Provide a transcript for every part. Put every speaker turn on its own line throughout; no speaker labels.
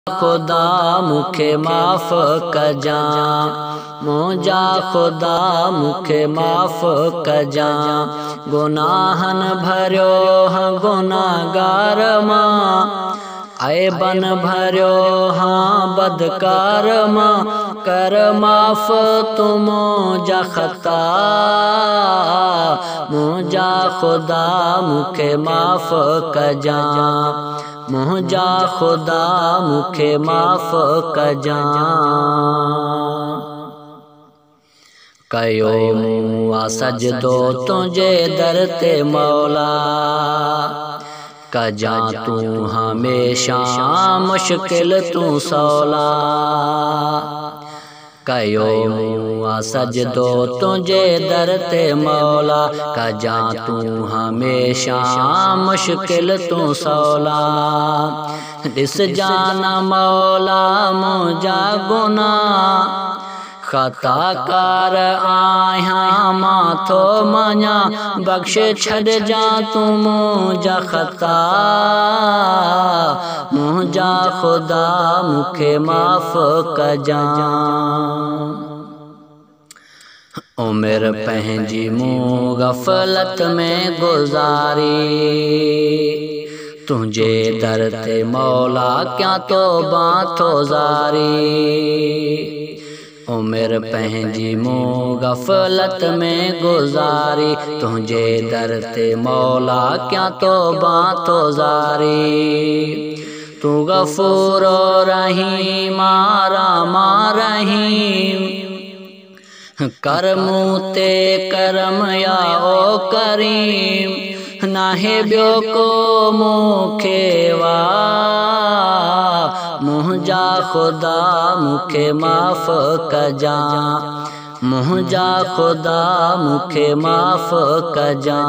खुदा मुखे माफ़ कजा, मुंहिंजा खुदा मुखे माफ़ कजा। गुनाहन भरियो हाँ गुनाहगार मां, ऐबन भरियो हाँ बदकार मां, कर माफ़ तू मुंहिंजा ख़ता। मुंहिंजा खुदा मुखे माफ़ कजा, मुंहिंजा खुदा मुखे माफ़ कजा। कयो मूं आ सजदो तुंहिंजे दर ते मौला, कजा तू हमेशा मुश्किल तू सौला। कयो मूं आ सजदो तुंहिंजे दर ते मौला, कजा तू हमेशा मुश्किल तू सौला। ॾिस जाना मौला मुंहिंजा गुनाह, ख़ताकार आहियां मां थो मञा, बख़्श छॾिजा तू मुंहिंजा ख़ता। मुंहिंजा खुदा मुखे माफ़ कजा। उमिरि पंहिंजी मूं ग़फ़लत में गुज़ारी, तुंहिंजे दर ते मौला क्या तौबा थो ज़ारी। उमिरि पंहिंजी मूं ग़फ़लत में गुज़ारी, तुंहिंजे दर ते मौला क्या तौबा थो ज़ारी। तू गफ़ूर रहीम राम रहीम, कर मूं ते करम या ओ करीम। नाहे ॿियो को मूंखे वाह, मुंहिंजा खुदा मुखे माफ़ कजा, मुंहिंजा खुदा मुखे माफ़ कजा।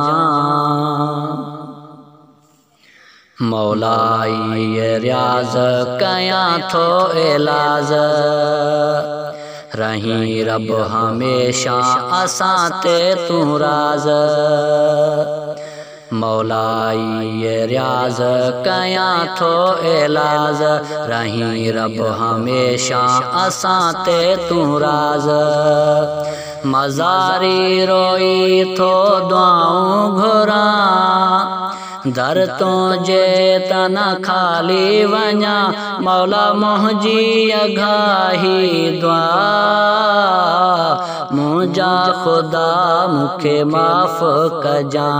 मौलाई रियाज़ कयां थो इलाज, रही रब हमेशा असां ते तू राज़। मौलाई रियाज़ कयां थो इलाज, रही रब हमेशा असां ते तू राज़। मज़ारी रोई थो दुआऊं घुरां, दर तुंहिंजे त न खाली वञा, मौला मुंहिंजी अघाही दुआ। मुंहिंजा खुदा मुखे माफ़ कजा,